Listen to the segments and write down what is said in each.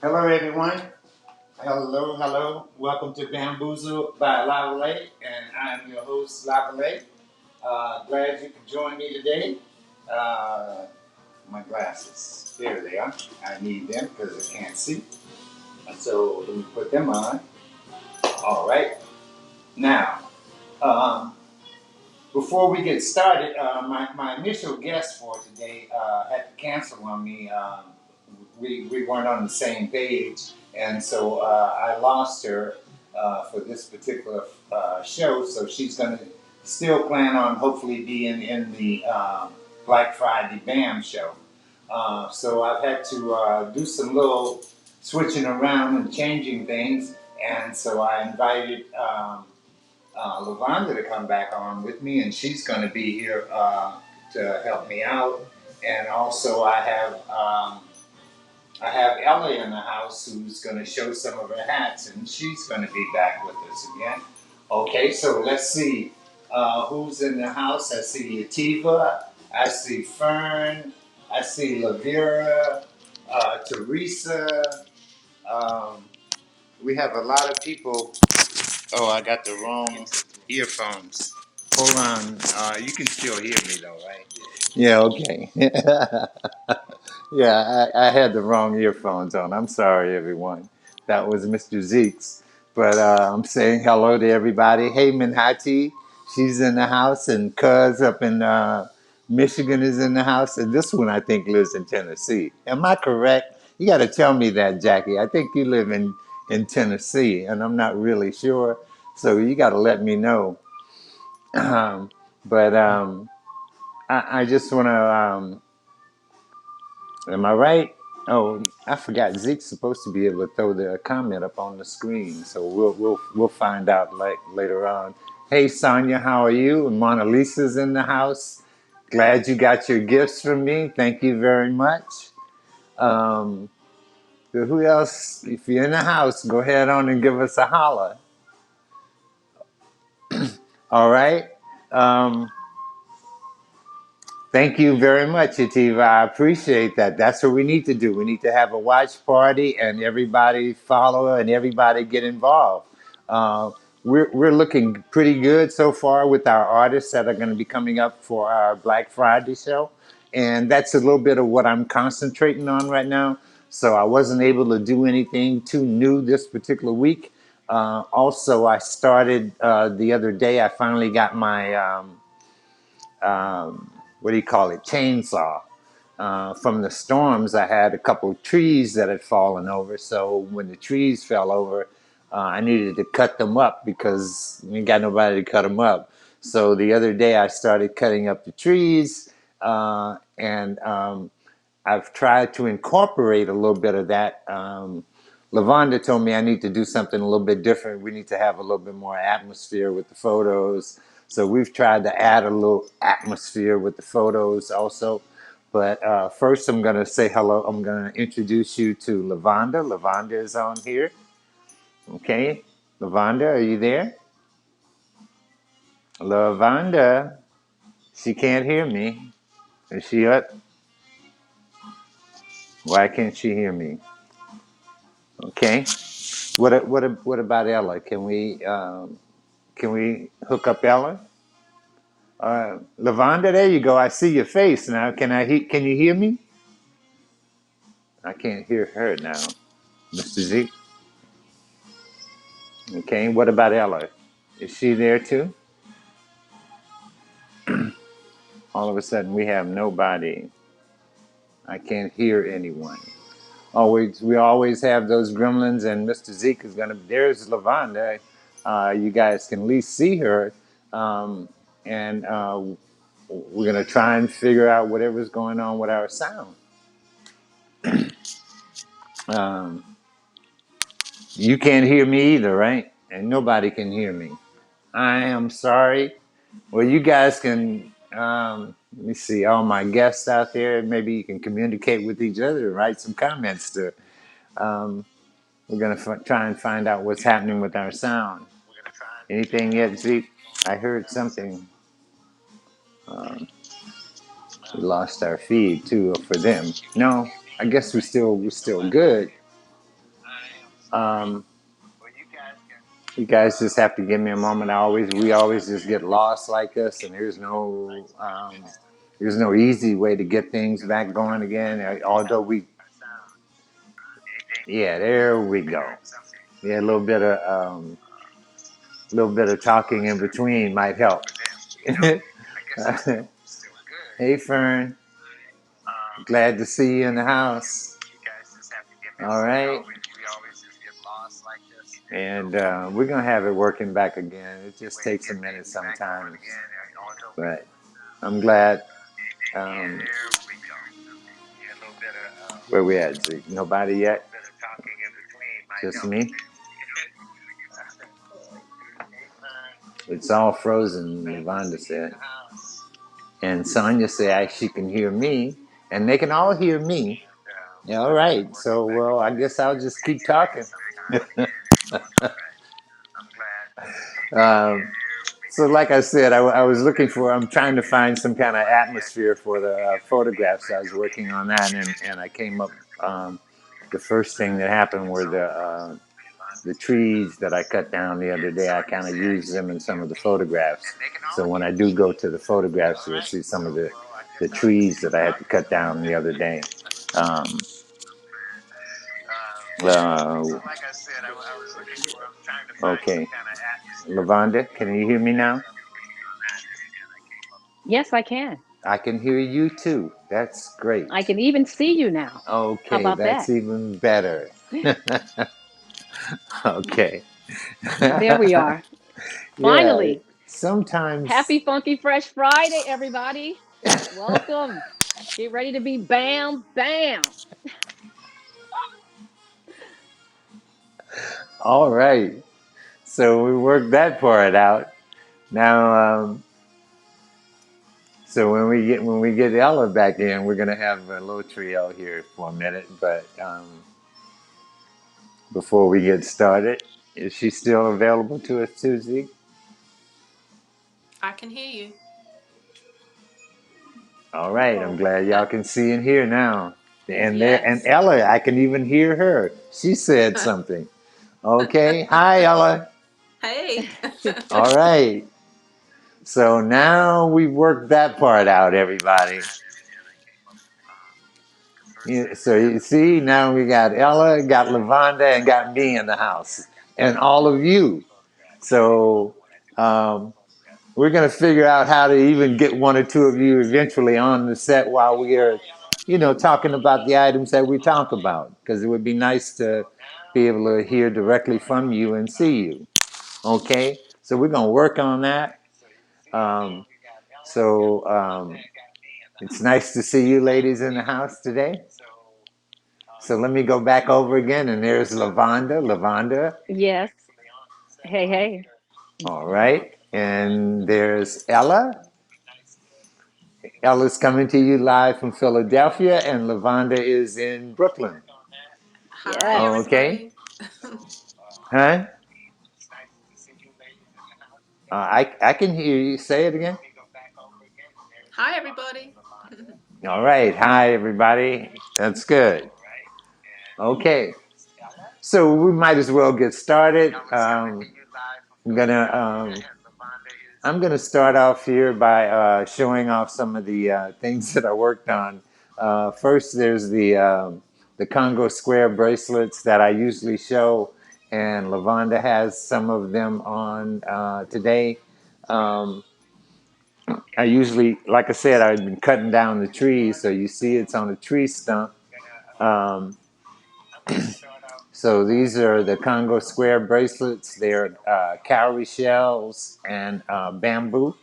Hello, everyone. Hello. Welcome to Bamboozle by LaVonda, and I am your host, LaVonda. Glad you could join me today. Uh, my glasses, there they are. I need them because I can't see. So let me put them on. All right. Now, um, before we get started, my initial guest for today had to cancel on me. We weren't on the same page, and so I lost her for this particular show. So she's going to still plan on hopefully being in the Black Friday BAM show. So I've had to do some little switching around and changing things, and so I invited. LaVonda to come back on with me, and she's going to be here to help me out. And also, I have Ellie in the house who's going to show some of her hats, and she's going to be back with us again. Okay, so let's see who's in the house. I see Yativa, I see Fern, I see Lavira, Teresa. Um, we have a lot of people. Oh, I got the wrong earphones. Hold on. You can still hear me though, right? Yeah, okay. Yeah, I had the wrong earphones on. I'm sorry, everyone. That was Mr. Zeke's. But I'm saying hello to everybody. Hey, Minhati, she's in the house, and Cuz up in Michigan is in the house. And this one, I think, lives in Tennessee. Am I correct? You got to tell me that, Jackie. I think you live in Tennessee, and I'm not really sure. So you got to let me know. But I just want to. Am I right? Oh, I forgot. Zeke's supposed to be able to throw the comment up on the screen, so we'll find out later on. Hey, Sonia, how are you? And Mona Lisa's in the house. Glad you got your gifts from me. Thank you very much. Um, who else? If you're in the house, go ahead on and give us a holler. All right. Um, Thank you very much, Yativa. I appreciate that. That's what we need to do. We need to have a watch party and everybody follow and everybody get involved. Uh, we're looking pretty good so far with our artists that are going to be coming up for our Black Friday show. And that's a little bit of what I'm concentrating on right now. So I wasn't able to do anything too new this particular week. Also, I started the other day, I finally got my. What do you call it, chainsaw. From the storms, I had a couple of trees that had fallen over. So when the trees fell over, I needed to cut them up because we ain't got nobody to cut them up. So the other day, I started cutting up the trees, and I've tried to incorporate a little bit of that. LaVonda told me I need to do something a little bit different. We need to have a little bit more atmosphere with the photos. So we've tried to add a little atmosphere with the photos also. But first, I'm going to say hello. I'm going to introduce you to LaVonda. LaVonda is on here. Okay. LaVonda, are you there? LaVonda, she can't hear me. Is she up? Why can't she hear me? Okay. What about Ella? Can we hook up Ella? LaVonda, there you go. I see your face now. Can you hear me? I can't hear her now. Mr. Z. Okay. What about Ella? Is she there too? All of a sudden we have nobody. I can't hear anyone. Always we always have those gremlins, and Mr. Zeke is gonna. There's LaVonda. You guys can at least see her, and we're gonna try and figure out whatever's going on with our sound. Um, you can't hear me either, right? And nobody can hear me. I am sorry. Well, you guys can. Let me see all my guests out there. Maybe you can communicate with each other and write some comments to. Um, we're gonna try and find out what's happening with our sound. Anything yet, Zeke? I heard something. Um, we lost our feed too for them. No, I guess we're still good. You guys just have to give me a moment. We always just get lost like this, and there's no easy way to get things back going again. Although yeah, there we go. Yeah, a little bit of talking in between might help. Hey, Fern, glad to see you in the house. All right. And we're going to have it working back again. It just takes a minute sometimes. But I'm glad. Um, where we at, Z? Nobody yet? Just me? It's all frozen, LaVonda said. And Sonia said she can hear me. And they can all hear me. Yeah, all right. So, well, I guess I'll just keep talking. um, so, like I said, I was I'm trying to find some kind of atmosphere for the photographs. I was working on that, and I came up, the first thing that happened were the trees that I cut down the other day. I kind of used them in some of the photographs. So when I do go to the photographs, you'll see some of the trees that I had to cut down the other day. Um, okay. LaVonda, can you hear me now? Yes, I can. I can hear you too. That's great. I can even see you now. How Okay, about that's that? even better. Okay. There we are. Yeah, Finally. sometimes. Happy Funky Fresh Friday, everybody. Welcome. Get ready to be bam, bam. All right. So we worked that part out. Now, so when we get Ella back in, we're gonna have a little trio here for a minute. But before we get started, is she still available to us, Susie? I can hear you. All right. I'm Oh, glad y'all can see and hear now. And Yes. Ella, I can even hear her. She said something. Okay. Hi, Ella. Hey. All right. So now we've worked that part out, everybody. Yeah, so you see, now we got Ella, got LaVonda, and got me in the house, and all of you. So we're going to figure out how to even get one or two of you eventually on the set while we are, talking about the items that we talk about, because it would be nice to be able to hear directly from you and see you. Okay, so we're going to work on that. Um, so it's nice to see you ladies in the house today. So let me go back over again, and there's LaVonda. LaVonda. yes. Hey, hey. All right. And there's Ella. Ella's coming to you live from Philadelphia, and LaVonda is in Brooklyn. Hi, Yes. Okay. everybody. Huh? I can hear you. Say it again. Hi, everybody. All right. Hi, everybody. That's good. Okay. So we might as well get started. I'm gonna I'm gonna start off here by showing off some of the things that I worked on. First, there's the Congo Square bracelets that I usually show, and LaVonda has some of them on today. Um, I usually, like I said, I've been cutting down the trees, so you see it's on a tree stump. Um, so these are the Congo Square bracelets. They're cowrie shells and bamboo.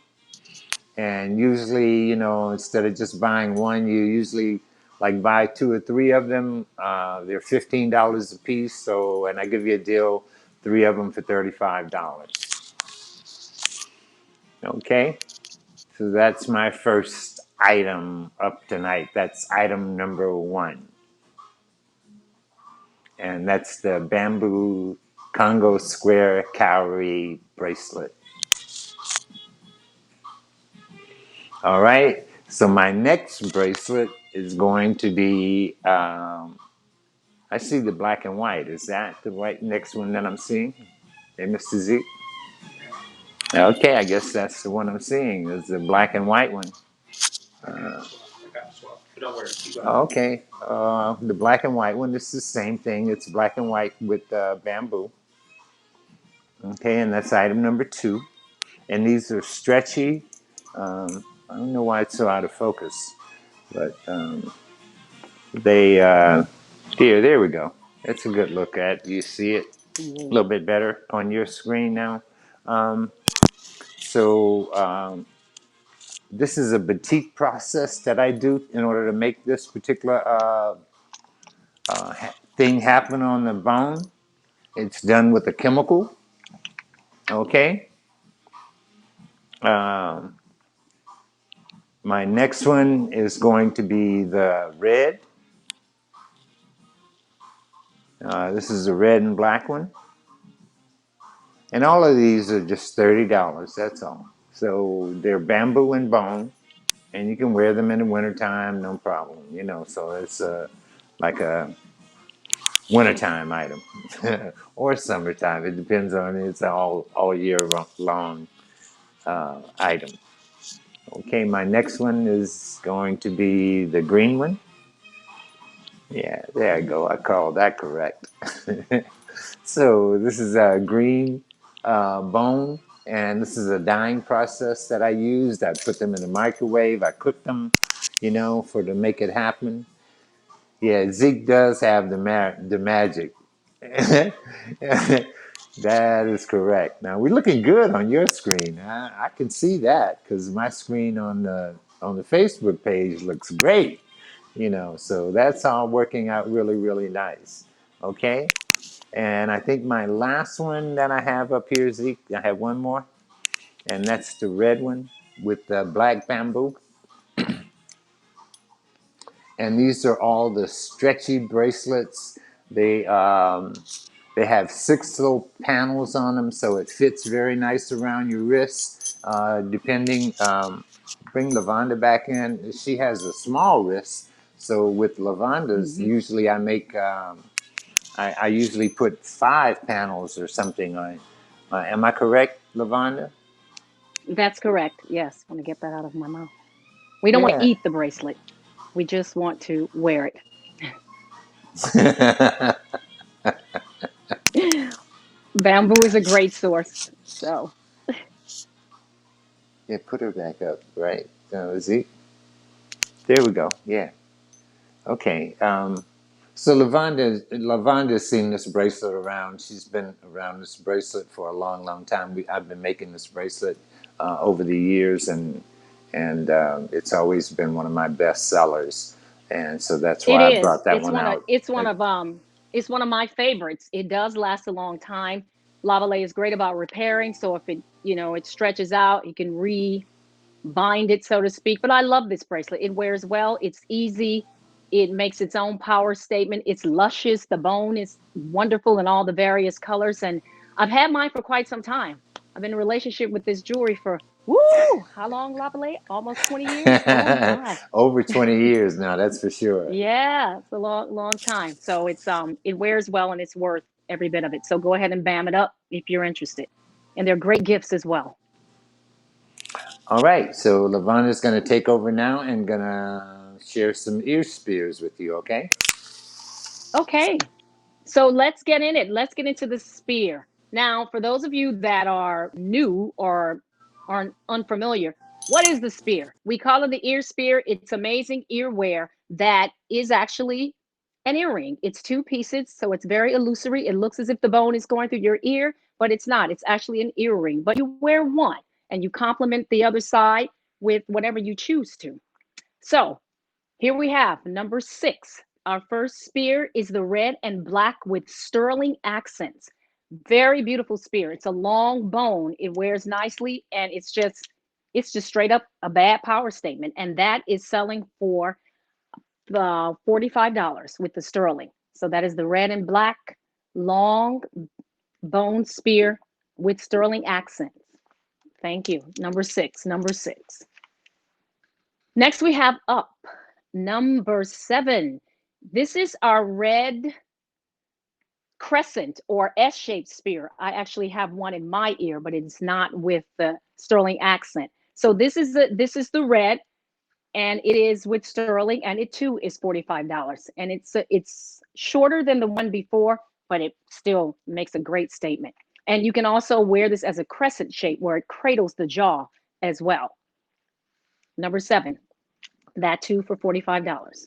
And usually, instead of just buying one, you usually like buy two or three of them. They're $15 a piece. So, and I give you a deal, three of them for $35. Okay. So that's my first item up tonight. That's item number one. And that's the bamboo Congo Square cowrie bracelet. All right. So my next bracelet is going to be I see the black and white. Is that the right next one that I'm seeing? Hey, Mr. Z. Okay, I guess that's the one I'm seeing. Is the black and white one. Okay, the black and white one. This is the same thing. It's black and white with bamboo. Okay, and that's item number 2. And these are stretchy. I don't know why it's so out of focus, but they. Here, there we go. That's a good look at. You see it a Yeah. little bit better on your screen now. Um, so this is a batik process that I do in order to make this particular thing happen on the bone. It's done with a chemical. Okay. Um, my next one is going to be the red. This is the red and black one. And all of these are just $30. That's all. So they're bamboo and bone, and you can wear them in the wintertime, no problem. So it's like a wintertime item or summertime. It depends on it's all year long item. Okay, my next one is going to be the green one. Yeah, there I go. I called that correct. So this is a green bone, and this is a dyeing process that I used. I put them in the microwave. I cooked them, for to make it happen. Yeah, Zeke does have the magic. That is correct. Now we're looking good on your screen. I can see that because my screen on the Facebook page looks great. So that's all working out really, really nice. Okay. And I think my last one that I have up here, Zeke, I have one more, and that's the red one with the black bamboo. And these are all the stretchy bracelets. They they have 6 little panels on them, so it fits very nice around your wrist. Depending, bring LaVonda back in. She has a small wrist, so with LaVonda's, Hmm. usually I make. I usually put 5 panels or something on. Am I correct, LaVonda? That's correct. Yes. Want to get that out of my mouth. We don't want to Yeah. eat the bracelet. We just want to wear it. Bamboo is a great source. So Yeah, put her back up, right? Z. There we go. Yeah. Okay. So Lavanda's seen this bracelet around. She's been around this bracelet for a long, long time. I've been making this bracelet over the years, and it's always been one of my best sellers. And so that's it why I is. brought that one out. It's one of my favorites. It does last a long time. Lavale is great about repairing. So if it stretches out, you can bind it, so to speak. But I love this bracelet. It wears well. It's easy. It makes its own power statement. It's luscious. The bone is wonderful in all the various colors. And I've had mine for quite some time. I've been in a relationship with this jewelry for how long, Lavale? Almost 20 years. Oh my. Over 20 years now, that's for sure. Yeah, it's a long, long time. So it wears well and it's worth every bit of it. So go ahead and bam it up if you're interested. And they're great gifts as well. All right, so Lavonda's going to take over now and going to share some ear spears with you, okay? Okay. So let's get in it. Let's get into the spear. Now, for those of you that are new or are unfamiliar, what is the spear? We call it the ear spear. It's amazing earwear that is actually an earring. It's 2 pieces, so it's very illusory. It looks as if the bone is going through your ear, but it's not. It's actually an earring. But you wear one and you complement the other side with whatever you choose to. So here we have number 6. Our first spear is the red and black with sterling accents. Very beautiful spear. It's a long bone. It wears nicely, and it's just straight up a bad power statement. And that is selling for the $45 with the sterling. So that is the red and black long bone spear with sterling accents. Thank you. Number 6. Number 6. Next, we have up number 7. This is our red. crescent or S-shaped spear. I actually have one in my ear, but it's not with the sterling accent. So this is the red, and it is with sterling, and it too is $45. And it's shorter than the one before, but it still makes a great statement. And you can also wear this as a crescent shape where it cradles the jaw as well. Number 7, that too for $45.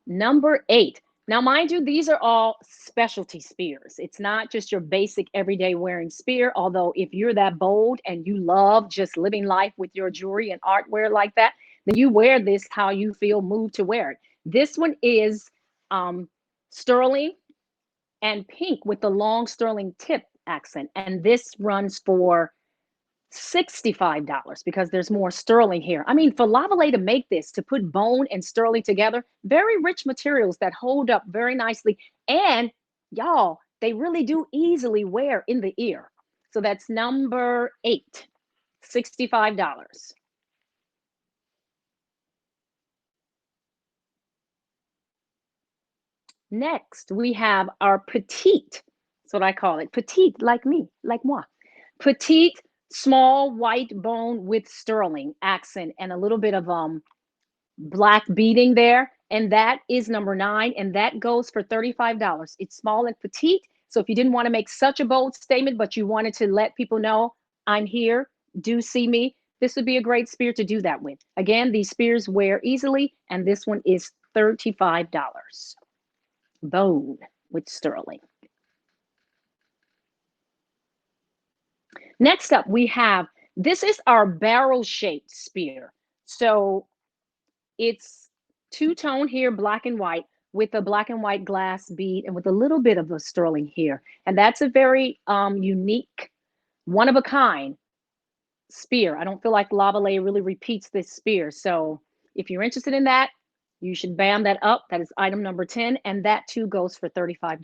Number 8. Now, mind you, these are all specialty spears. It's not just your basic everyday wearing spear. Although if you're that bold and you love just living life with your jewelry and artware like that, then you wear this how you feel moved to wear it. This one is sterling and pink with the long sterling tip accent. And this runs for $65 because there's more sterling here. I mean, for Lavallee to make this, to put bone and sterling together, very rich materials that hold up very nicely. And y'all, they really do easily wear in the ear. So that's number 8, $65. Next, we have our petite. That's what I call it. Petite, like me, like moi. Petite, small white bone with sterling accent and a little bit of black beading there. And that is number 9, and that goes for $35. It's small and petite. So if you didn't want to make such a bold statement, but you wanted to let people know I'm here, do see me, this would be a great spear to do that with. Again, these spears wear easily, and this one is $35. Bone with sterling. Next up, we have, this is our barrel-shaped spear. So it's two-tone here, black and white, with a black and white glass bead and with a little bit of a sterling here. And that's a very unique, one-of-a-kind spear. I don't feel like Lavallee really repeats this spear. So if you're interested in that, you should bam that up. That is item number 10, and that too goes for $35.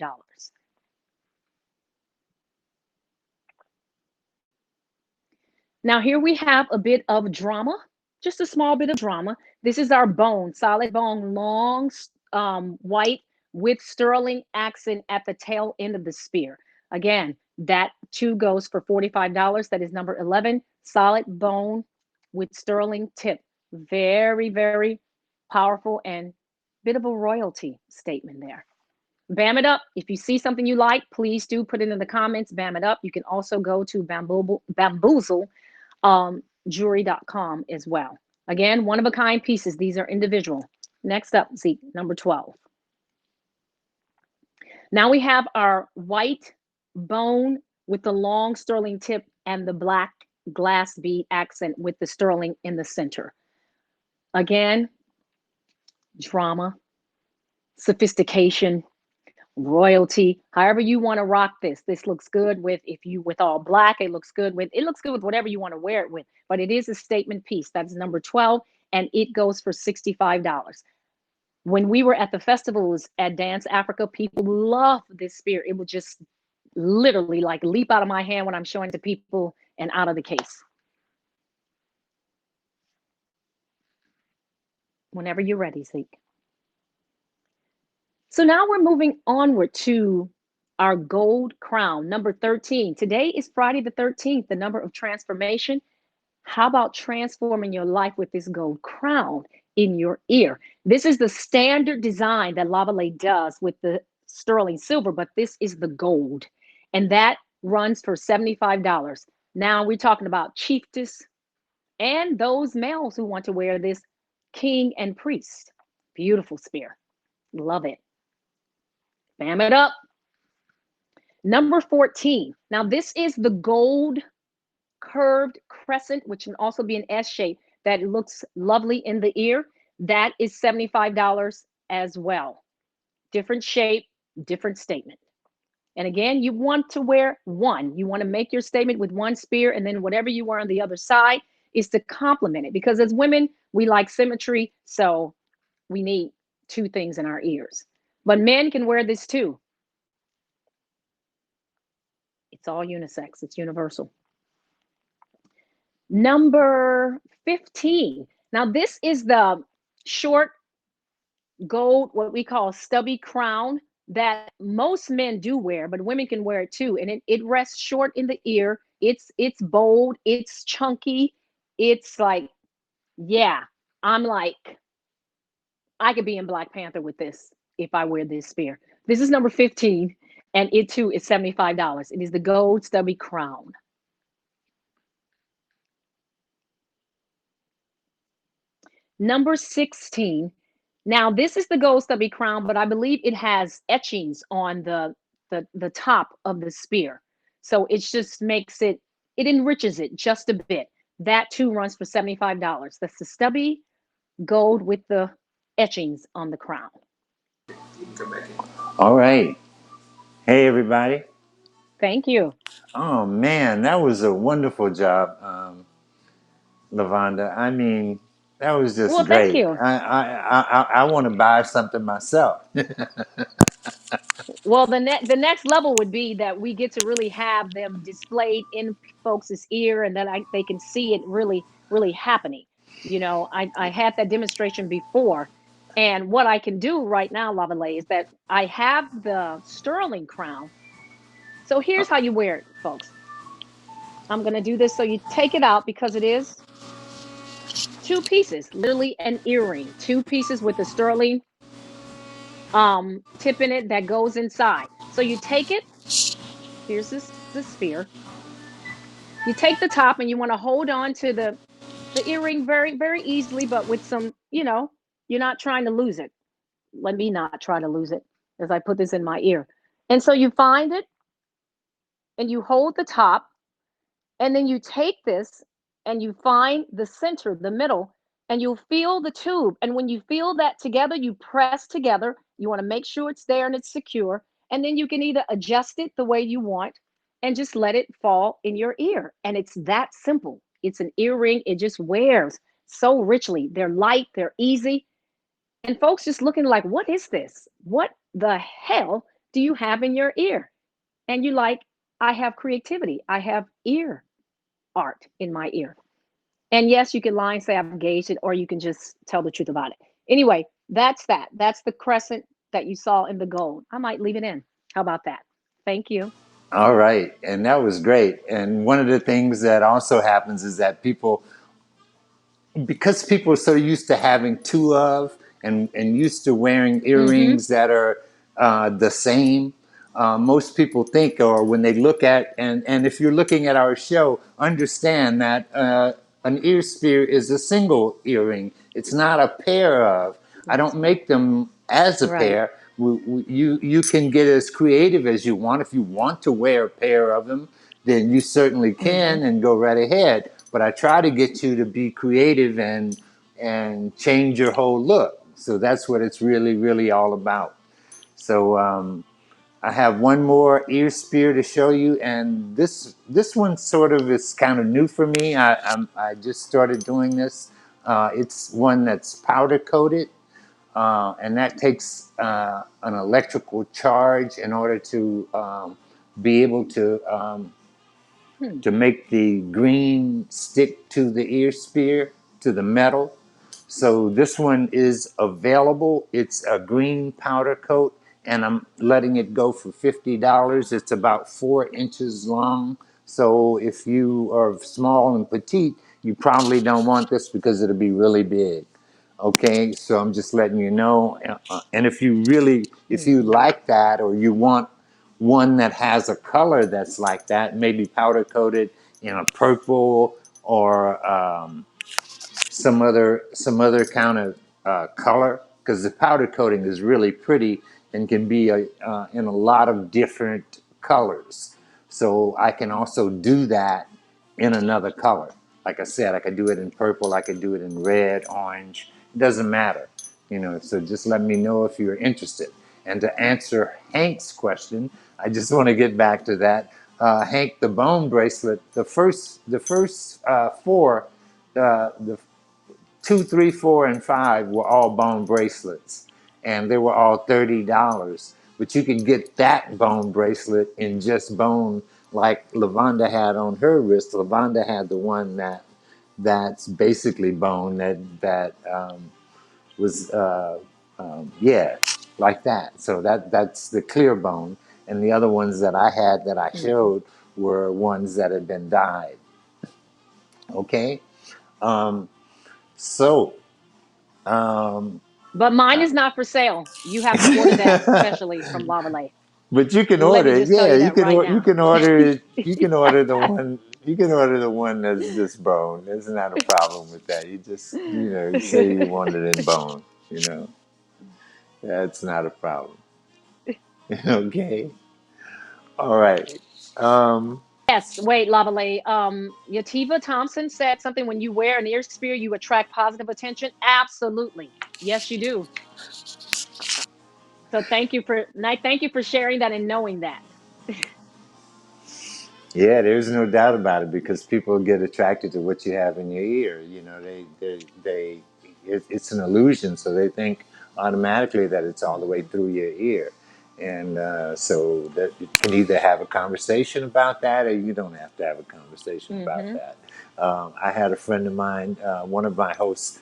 Now here we have a bit of drama, just a small bit of drama. This is our bone, solid bone, long white with sterling accent at the tail end of the spear. Again, that too goes for $45. That is number 11, solid bone with sterling tip. Very, very powerful and bit of a royalty statement there. Bam it up. If you see something you like, please do put it in the comments. Bam it up. You can also go to Bamboozle jewelry.com as well. Again, one-of-a-kind pieces. These are individual. Next up, Zeke, number 12. Now we have our white bone with the long sterling tip and the black glass bead accent with the sterling in the center. Again, drama, sophistication, royalty, however you want to rock this. This looks good with, if you with all black, it looks good with whatever you want to wear it with. But it is a statement piece. That's number 12, and it goes for $65. When we were at the festivals at Dance Africa, people loved this spear. It would just literally like leap out of my hand when I'm showing it to people and out of the case. Whenever you're ready, Zeke. So now we're moving onward to our gold crown, number 13. Today is Friday the 13th, the number of transformation. How about transforming your life with this gold crown in your ear? This is the standard design that Lavallee does with the sterling silver, but this is the gold, and that runs for $75. Now we're talking about chiefess and those males who want to wear this, king and priest. Beautiful spear. Love it. Bam it up. Number 14. Now this is the gold curved crescent, which can also be an S shape that looks lovely in the ear. That is $75 as well. Different shape, different statement. And again, you want to wear one. You want to make your statement with one spear, and then whatever you wear on the other side is to complement it. Because as women, we like symmetry, so we need two things in our ears. But men can wear this too. It's all unisex. It's universal. Number 15. Now, this is the short gold, what we call stubby crown that most men do wear, but women can wear it too. And it rests short in the ear. It's bold, it's chunky, it's like, yeah, I'm like, I could be in Black Panther with this if I wear this spear. This is number 15, and it too is $75. It is the gold stubby crown. Number 16. Now, this is the gold stubby crown, but I believe it has etchings on the top of the spear. So it just makes it, it enriches it just a bit. That too runs for $75. That's the stubby gold with the etchings on the crown. All right. Hey, everybody. Thank you. Oh, man, that was a wonderful job, LaVonda. I mean, that was just Well, thank great. you. I want to buy something myself. Well, the next level would be that we get to really have them displayed in folks' ear, and then they can see it really happening. I had that demonstration before, and what I can do right now, Lavale, is that I have the sterling crown. So here's how you wear it, folks. I'm gonna do this so you take it out because it is two pieces, literally an earring, two pieces with the sterling tip in it that goes inside. So you take it. Here's this the sphere. You take the top and you want to hold on to the earring very easily, but with some, you're not trying to lose it. Let me not try to lose it as I put this in my ear. And so you find it and you hold the top, and then you take this and you find the center, the middle, and you'll feel the tube. And when you feel that together, you press together. You want to make sure it's there and it's secure. And then you can either adjust it the way you want and just let it fall in your ear. And it's that simple. It's an earring. It just wears so richly. They're light, they're easy. And folks just looking like, what is this? What the hell do you have in your ear? And you like, I have creativity. I have ear art in my ear. And yes, you can lie and say I've engaged it, or you can just tell the truth about it. Anyway, that's that. That's the crescent that you saw in the gold. I might leave it in. How about that? Thank you. All right. And that was great. And one of the things that also happens is that people, because people are so used to having two of and used to wearing Mm-hmm. earrings that are the same, most people think, or when they look at, and if you're looking at our show, understand that an ear spear is a single earring. It's not a pair of. I don't That's right. make them as a Right. pair. You can get as creative as you want. If you want to wear a pair of them, then you certainly Mm-hmm. can and go right ahead. But I try to get you to be creative and change your whole look. So that's what it's really all about. So I have one more ear spear to show you, and this one sort of is kind of new for me. I just started doing this. It's one that's powder coated, and that takes an electrical charge in order to be able Hmm. to make the green stick to the ear spear, to the metal. So this one is available. It's a green powder coat, and I'm letting it go for $50. It's about 4 inches long. So if you are small and petite, you probably don't want this because it'll be really big. Okay, so I'm just letting you know. And if you Mm-hmm. like that, or you want one that has a color that's like that, maybe powder coated in a purple or some other kind of color, because the powder coating is really pretty and can be in a lot of different colors. So I can also do that in another color. Like I said, I could do it in purple, I could do it in red, orange. It doesn't matter, So just let me know if you're interested. And to answer Hank's question, I just want to get back to that. Hank, the bone bracelet, the first four, the 2, 3, 4, and 5 were all bone bracelets, and they were all $30. But you can get that bone bracelet in just bone, like LaVonda had on her wrist. LaVonda had the one that's basically bone that was yeah. like that. So that's the clear bone, and the other ones that I had that I Hmm. showed were ones that had been dyed. Okay, um, so um, But mine uh, is not for sale. You have to order that specially from Lavalay. but you can Let order me it. just tell Yeah, you that right you now. can order it. You can order the one. You can order the one that's just bone. There's not a problem with that. You just you say you want it in bone. That's not a problem. Okay. All right. Um, Yes, wait, Lavalay. Yativa Thompson said something, when you wear an ear spear, you attract positive attention. Absolutely. Yes, you do. So thank you for sharing that and knowing that. Yeah, there's no doubt about it because people get attracted to what you have in your ear. It's an illusion, so they think automatically that it's all the way Hmm. through your ear, and so that you can either have a conversation about that, or you don't have to have a conversation about Hmm. that. I had a friend of mine, one of my hosts,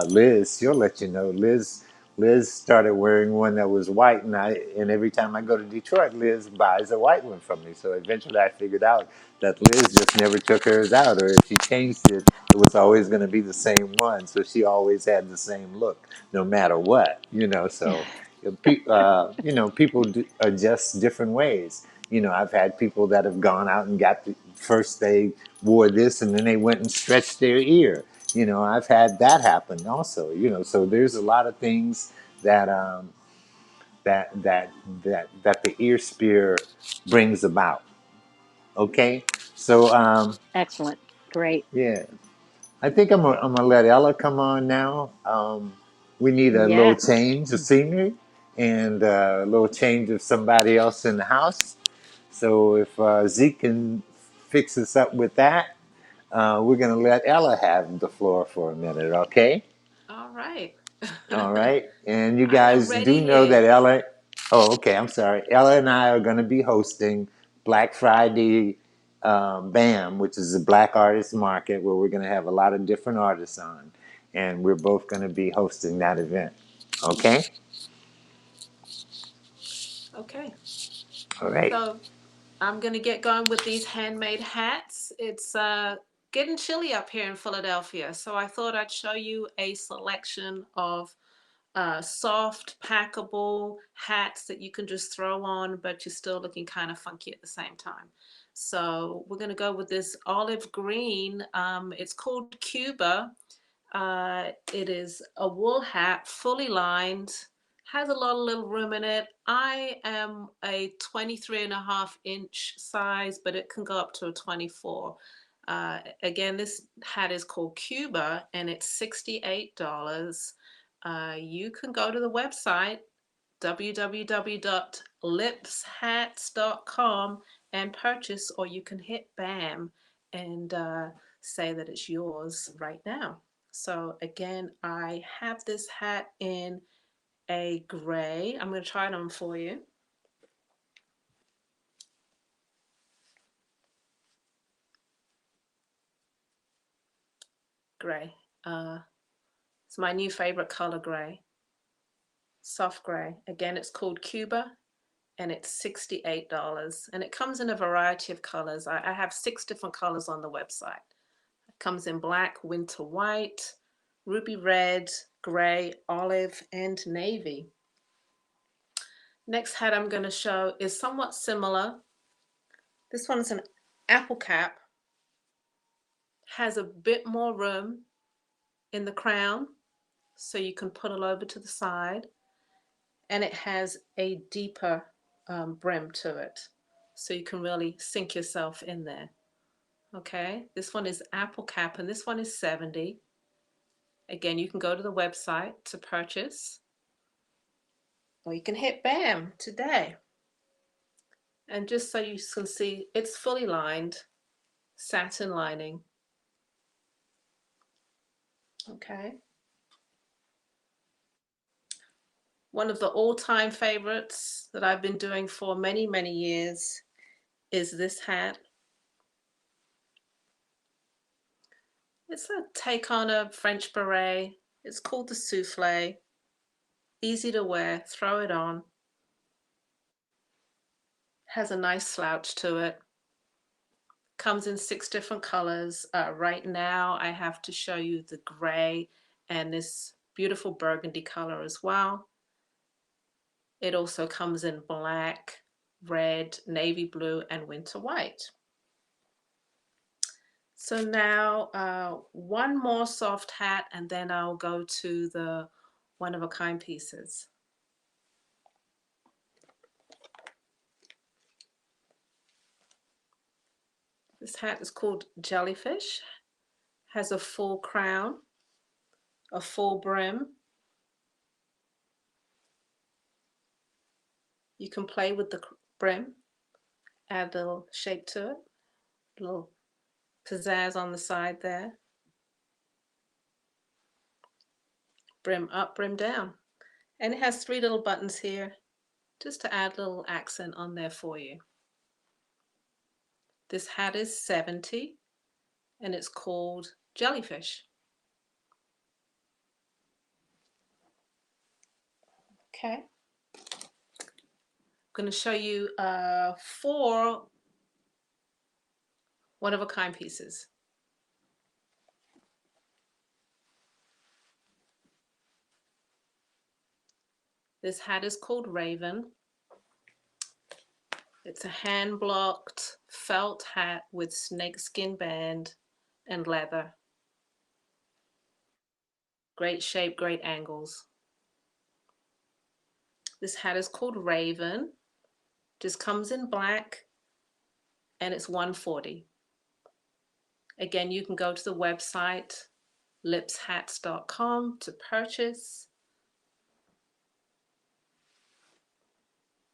Liz. She'll let you know, Liz. Liz started wearing one that was white, and every time I go to Detroit, Liz buys a white one from me. So eventually, I figured out that Liz just never took hers out, or if she changed it, it was always going to be the same one. So she always had the same look, no matter what. So people adjust different ways. I've had people that have gone out and first they wore this, and then they went and stretched their ear. I've had that happen also. So there's a lot of things that that that that the ear spear brings about. Okay, so Excellent. Great. yeah, I think I'm gonna let Ella come on now. We need a little Yes. change of scenery and a little change of somebody else in the house. So if Zeke can fix us up with that, we're gonna let Ella have the floor for a minute. Okay. All right. All right. And you I am guys do ready know here. that Ella, oh, okay, I'm sorry. Ella and I are going to be hosting Black Friday BAM, which is a Black Artist Market, where we're going to have a lot of different artists on. And we're both going to be hosting that event. Okay? Okay. All right. So I'm going to get going with these handmade hats. It's getting chilly up here in Philadelphia. So I thought I'd show you a selection of soft, packable hats that you can just throw on, but you're still looking kind of funky at the same time. So we're going to go with this olive green. It's called Cuba. It is a wool hat, fully lined, has a lot of little room in it. I am a 23.5 inch size, but it can go up to a 24. Again, this hat is called Cuba and it's $68. You can go to the website www.lipshats.com and purchase, or you can hit BAM and say that it's yours right now. So again, I have this hat in a gray. I'm going to try it on for you. Gray. It's my new favorite color, gray. Soft gray. Again, it's called Cuba and it's $68. And it comes in a variety of colors. I have 6 different colors on the website. It comes in black, winter white, ruby red, gray, olive, and navy. Next hat I'm going to show is somewhat similar. This one's an apple cap, has a bit more room in the crown, so you can put it over to the side, and it has a deeper brim to it, so you can really sink yourself in there. Okay, this one is apple cap, and this one is 70. Again, you can go to the website to purchase, or you can hit BAM today. And just so you can see, it's fully lined, satin lining. Okay. One of the all-time favorites that I've been doing for many, many years is this hat. It's a take on a French beret. It's called the souffle. easy to wear, throw it on. Has a nice slouch to it. Comes in 6 different colors. Right now I have to show you the gray and this beautiful burgundy color as well. It also comes in black, red, navy blue, and winter white. So now one more soft hat, and then I'll go to the one-of-a-kind pieces. This hat is called Jellyfish, has a full crown, a full brim. You can play with the brim, add a little shape to it, a little pizzazz on the side there. Brim up, brim down. And it has 3 little buttons here just to add a little accent on there for you. This hat is $70 and it's called Jellyfish. Okay. I'm going to show you 4 one-of-a-kind pieces. This hat is called Raven. It's a hand-blocked felt hat with snakeskin band and leather. Great shape, great angles. This hat is called Raven. Just comes in black and it's $140. Again, you can go to the website lipshats.com to purchase,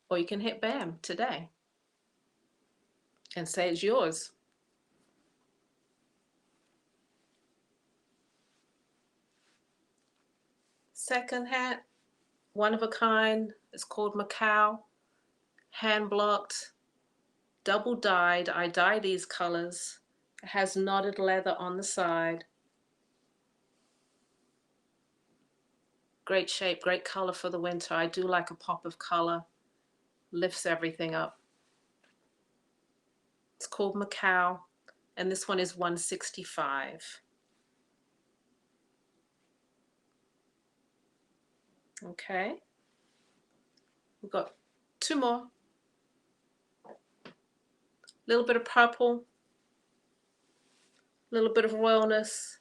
or you can hit BAM today and say it's yours. Second hat, one of a kind, it's called Macau, hand blocked, double dyed. I dye these colors. It has knotted leather on the side. Great shape, great color for the winter. I do like a pop of color, lifts everything up. It's called Macau, and this one is $165. Okay, we've got 2 more. A little bit of purple, a little bit of royalness.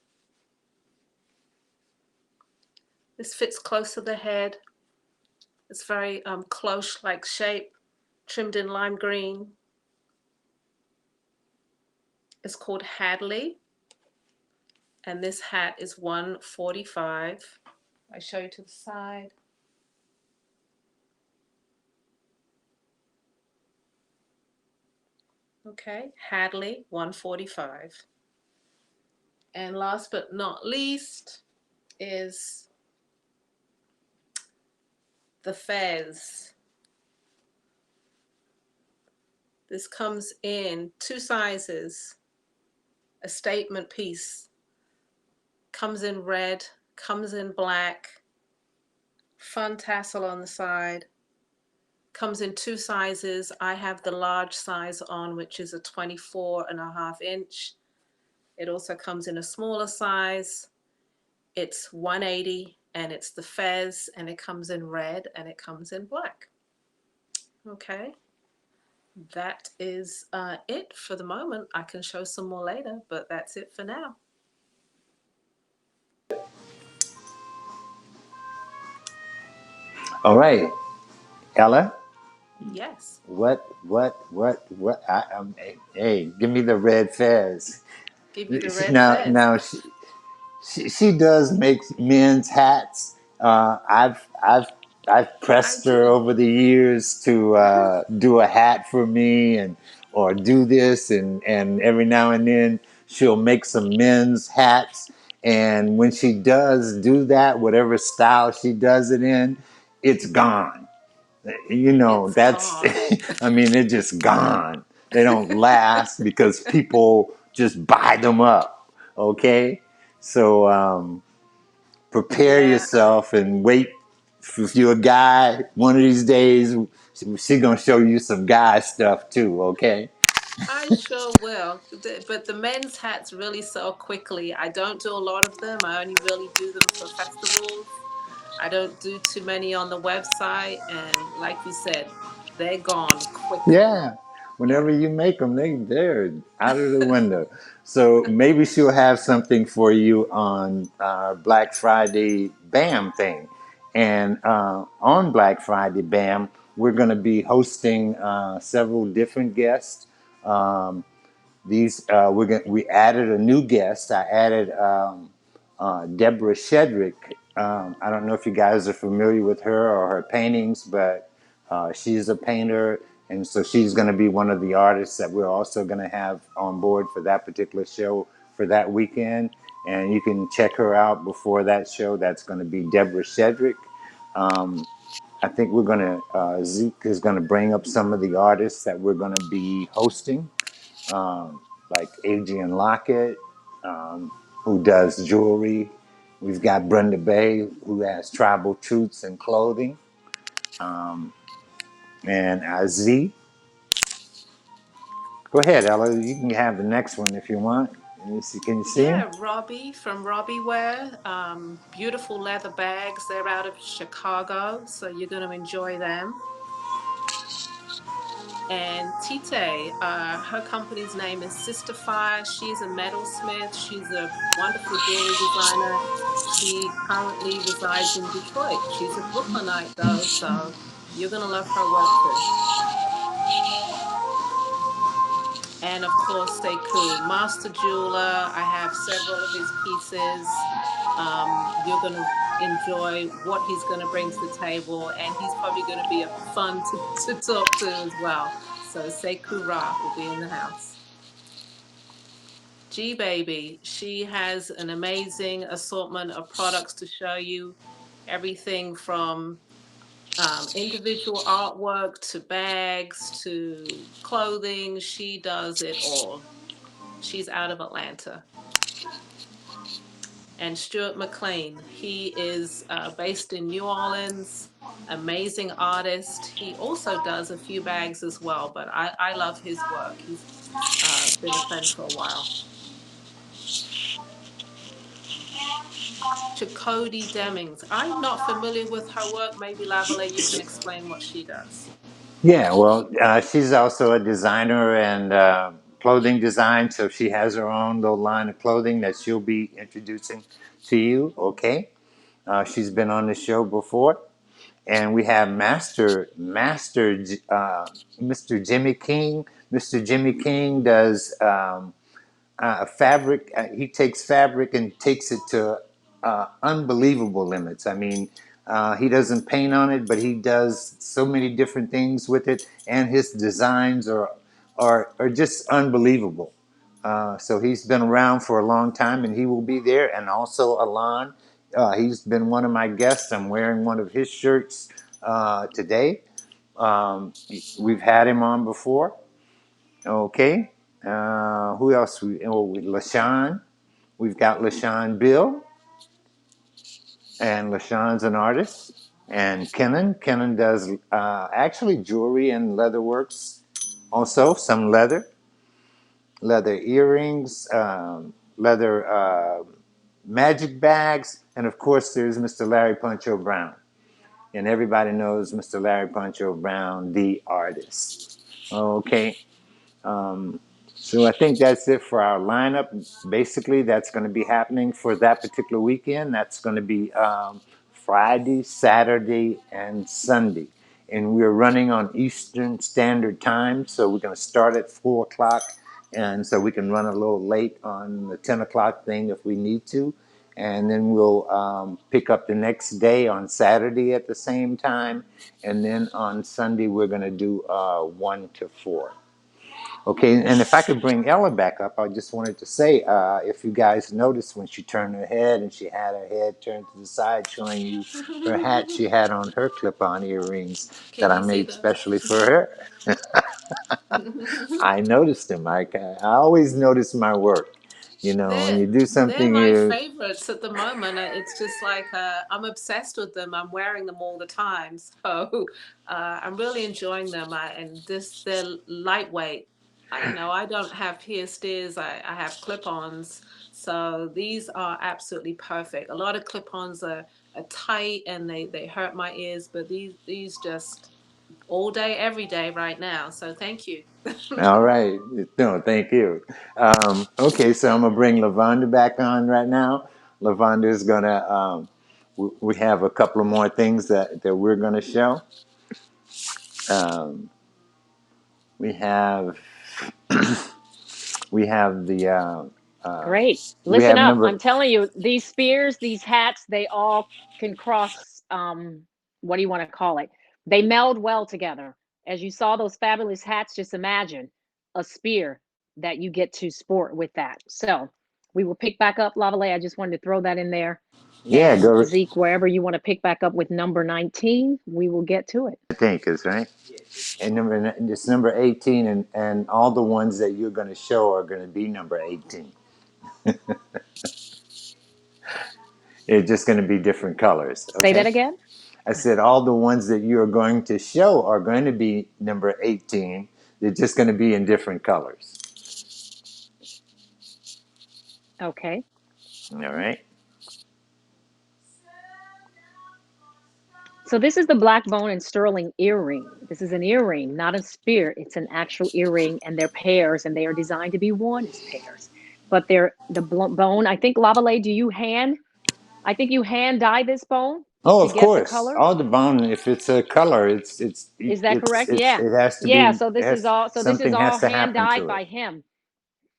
This fits close to the head. It's very cloche-like shape, trimmed in lime green. It's called Hadley, and this hat is $145. I show you to the side. Okay, Hadley, $145. And last but not least is the fez. This comes in 2 sizes, a statement piece. Comes in red, comes in black, fun tassel on the side. Comes in 2 sizes. I have the large size on, which is a 24.5 inch. It also comes in a smaller size. It's $180, and it's the fez, and it comes in red, and it comes in black. Okay, that is it for the moment. I can show some more later, but that's it for now. All right, Ella. Yes. What? Hey, give me the red fez. Give you the red Now, fez. she does make men's hats. I've pressed her over the years to do a hat for me or do this and every now and then she'll make some men's hats, and when she does do that, whatever style she does it in, it's gone. You know, It's that's gone. I mean, they're just gone. They don't last because people just buy them up. Okay, so prepare Yeah. yourself and wait if you're a guy, one of these days she's gonna show you some guy stuff too. Okay. I sure will. But the men's hats really sell quickly. I don't do a lot of them. I only really do them for festivals. I don't do too many on the website. And like you said, they're gone quickly. Yeah. Yeah. Whenever you make them, they're out of the window. So maybe she'll have something for you on Black Friday BAM thing. And on Black Friday BAM, we're going to be hosting several different guests. Um, we added a new guest. I added Deborah Shedrick. I don't know if you guys are familiar with her or her paintings, but she's a painter, and so she's going to be one of the artists that we're also going to have on board for that particular show for that weekend. And you can check her out before that show. That's going to be Deborah Shedrick. Um, I think we're going to Zeke is going to bring up some of the artists that we're going to be hosting, like Adrienne Lockett, who does jewelry. We've got Brenda Bay, who has tribal truths and clothing, um, and Aziz. Go ahead, Ella. You can have the next one if you want. Can you see him? Yeah, Robbie from Robbie Wear. Beautiful leather bags. They're out of Chicago, so you're going to enjoy them. And Tite, her company's name is Sister Fire. She's a metalsmith. She's a wonderful jewelry designer. She currently resides in Detroit. She's a Brooklynite though, so you're gonna love her work too. And of course, Sekou, master jeweler. I have several of his pieces. You're gonna enjoy what he's gonna bring to the table, and he's probably gonna be a fun to talk to as well. So Sekou Ra will be in the house. G Baby, she has an amazing assortment of products to show you. Everything from individual artwork to bags to clothing. She does it all. She's out of Atlanta. And Stuart McLean, he is based in New Orleans, amazing artist. He also does a few bags as well, but I love his work. He's been a friend for a while. Chakoti Demings. I'm not familiar with her work. Maybe Lavale, you can explain what she does. Yeah, well, she's also a designer and clothing design, so she has her own little line of clothing that she'll be introducing to you. Okay, she's been on the show before, and we have Mr. Jimmy King. Mr. Jimmy King does. Fabric. He takes fabric and takes it to unbelievable limits. I mean, he doesn't paint on it, but he does so many different things with it, and his designs are just unbelievable. So he's been around for a long time, and he will be there. And also Alon, he's been one of my guests. I'm wearing one of his shirts today. Um, we've had him on before. Okay. Who else? LaShawn. We've got LaShawn Bill, and LaShawn's an artist. And Kennon. Kennon does actually jewelry and leather works. Also, some leather earrings, leather magic bags, and of course, there's Mr. Larry Puncho Brown. And everybody knows Mr. Larry Puncho Brown, the artist. Okay. Um, so I think that's it for our lineup. Basically, that's going to be happening for that particular weekend. That's going to be Friday, Saturday, and Sunday. And we're running on Eastern Standard Time, so we're going to start at 4 o'clock. And so we can run a little late on the 10 o'clock thing if we need to. And then we'll pick up the next day on Saturday at the same time. And then on Sunday, we're going to do 1 to 4. Okay, and if I could bring Ella back up, I just wanted to say, if you guys noticed when she turned her head and she had her head turned to the side, showing you her hat she had on her clip-on earrings that Can I you see made them? specially for her. I noticed them. I always notice my work. You know, when They're you do they're something, my you favorites at the moment. It's just like I'm obsessed with them. I'm wearing them all the time, so I'm really enjoying them. And they're lightweight. I don't have pierced ears. I have clip-ons, so these are absolutely perfect. A lot of clip-ons are tight and they hurt my ears, but these just all day, every day, right now. So thank you. all right. No, thank you. Okay, so I'm gonna bring LaVonda back on right now. LaVonda is gonna. We have a couple of more things that we're gonna show. Um, we have we have the Great. we Listen have up. number. I'm telling you, these spears, these hats, they all can cross, what do you want to call it? They meld well together. As you saw those fabulous hats, just imagine a spear that you get to sport with that. So we will pick back up, Lavale. I just wanted to throw that in there. Yeah, And go. Zeke, wherever you want to pick back up with number 19, we will get to it. I think is right. And it's number 18, and all the ones that you're going to show are going to be number 18. It's just going to be different colors. Say that Okay. again. I said all the ones that you're going to show are going to be number 18. They're just going to be in different colors. Okay. All right. So this is the black bone and sterling earring. This is an earring, not a spear. It's an actual earring, and they're pairs, and they are designed to be worn as pairs. But they're the bone. I think Lavale, do you hand? I think you hand dye this bone Oh, to of get the course. color. All the bone. If it's a color, Is that correct? Yeah. it has to Yeah. be. So It this is has, all. So this is something all has to hand happen dyed to by it. him.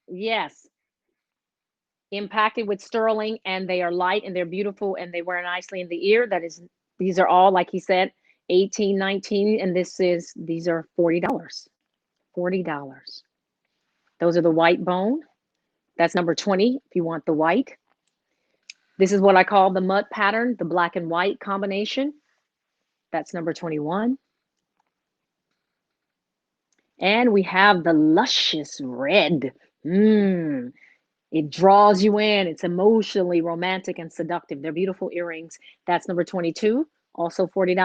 Yes. Impacted with sterling, and they are light and they're beautiful and they wear nicely in the ear. That is, these are all, like he said, 18, 19, and these are $40. $40. Those are the white bone. That's number 20 if you want the white. This is what I call the mud pattern, the black and white combination. That's number 21. And we have the luscious red. Mmm. It draws you in. It's emotionally romantic and seductive. They're beautiful earrings. That's number 22, also $40.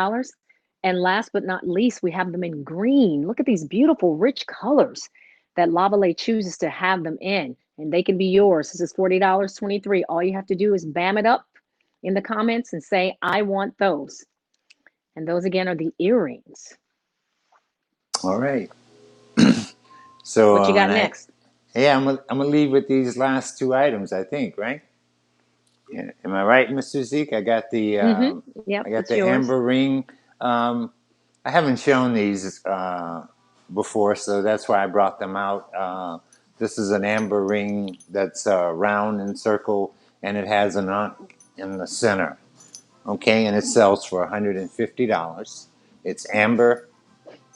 And last but not least, we have them in green. Look at these beautiful, rich colors that Lavale chooses to have them in. And they can be yours. This is $40, 23. All you have to do is bam it up in the comments and say, I want those. And those again are the earrings. All right. So, What you got and next? I'm gonna leave with these last two items. I think, right? Yeah. Am I right, Mr. Zeke? Yep, I got it's the yours. amber ring. I haven't shown these before, so that's why I brought them out. This is an amber ring that's round and circle, and it has an aunt in the center. Okay, and it sells for $150. It's amber,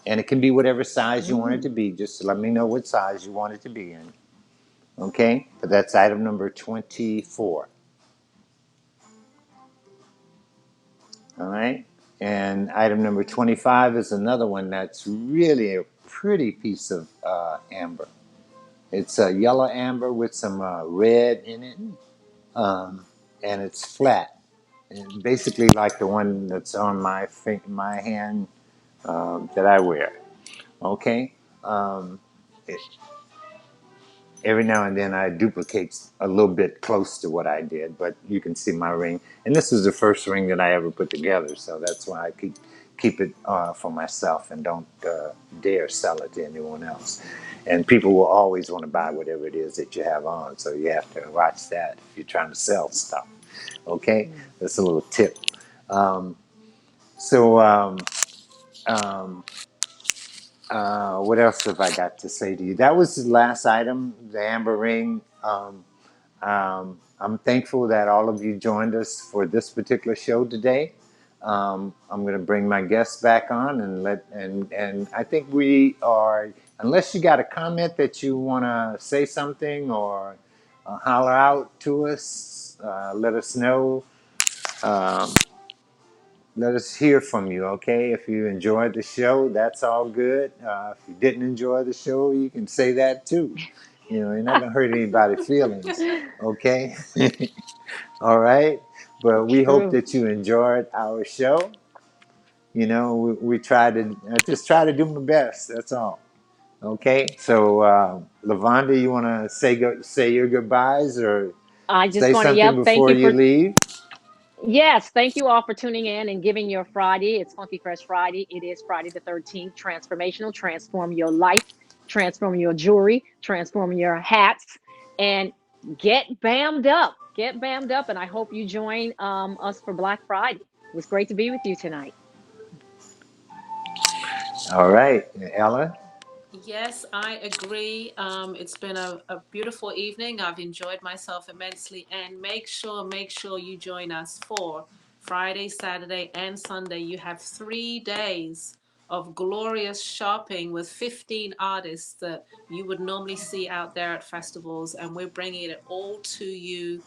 and it can be whatever size you want it to Mm. be. Just let me know what size you want it to be in. Okay, but that's item number 24. All right. And item number 25 is another one that's really a pretty piece of amber. It's a yellow amber with some red in it, um, and it's flat. And basically, like the one that's on my hand that I wear. Okay. Um, it, every now and then I duplicate a little bit close to what I did, but you can see my ring. And this is the first ring that I ever put together, so that's why I keep it for myself and don't dare sell it to anyone else. And people will always want to buy whatever it is that you have on, so you have to watch that if you're trying to sell stuff. Okay, that's a little tip. Um, so. Um, what else have I got to say to you? That was the last item, the amber ring. I'm thankful that all of you joined us for this particular show today. I'm going to bring my guests back on and I think we are. Unless you got a comment that you want to say something or holler out to us, let us know. Um, Let us hear from you, okay? If you enjoyed the show, that's all good. If you didn't enjoy the show, you can say that too. You're not gonna hurt anybody's feelings, okay? All right. But we hope True. that you enjoyed our show. We try to I just try to do my best. That's all. Okay. So, LaVonda, you want to say your goodbyes or I just say want to, something yep, thank before you you for, leave? yes, thank you all for tuning in and giving your Friday. It's Funky Fresh Friday. It is Friday the 13th. Transformational. Transform your life, transform your jewelry, transform your hats, and get bammed up. Get bammed up. And I hope you join us for Black Friday. It was great to be with you tonight. All right, Ella. Yes, I agree. It's been a beautiful evening. I've enjoyed myself immensely. And make sure you join us for Friday, Saturday, and Sunday. You have 3 days of glorious shopping with 15 artists that you would normally see out there at festivals. And we're bringing it all to you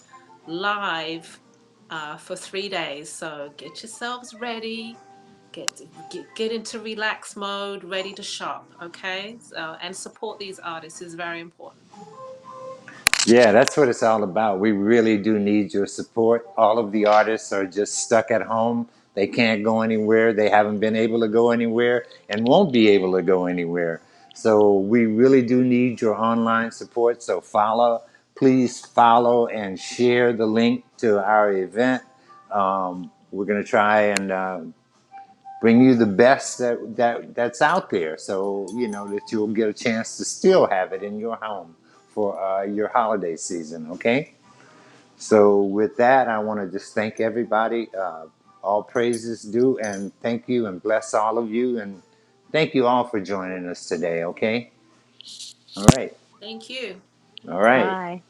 live for 3 days. So get yourselves ready. Get into relax mode, ready to shop, okay? So, and support these artists is very important. Yeah, that's what it's all about. We really do need your support. All of the artists are just stuck at home. They can't go anywhere. They haven't been able to go anywhere and won't be able to go anywhere. So we really do need your online support. So please follow and share the link to our event. We're going to try and bring you the best that's out there, so that you'll get a chance to still have it in your home for your holiday season. Okay. So with that, I want to just thank everybody. All praises due, and thank you and bless all of you, and thank you all for joining us today. Okay. All right. Thank you. All right. Bye.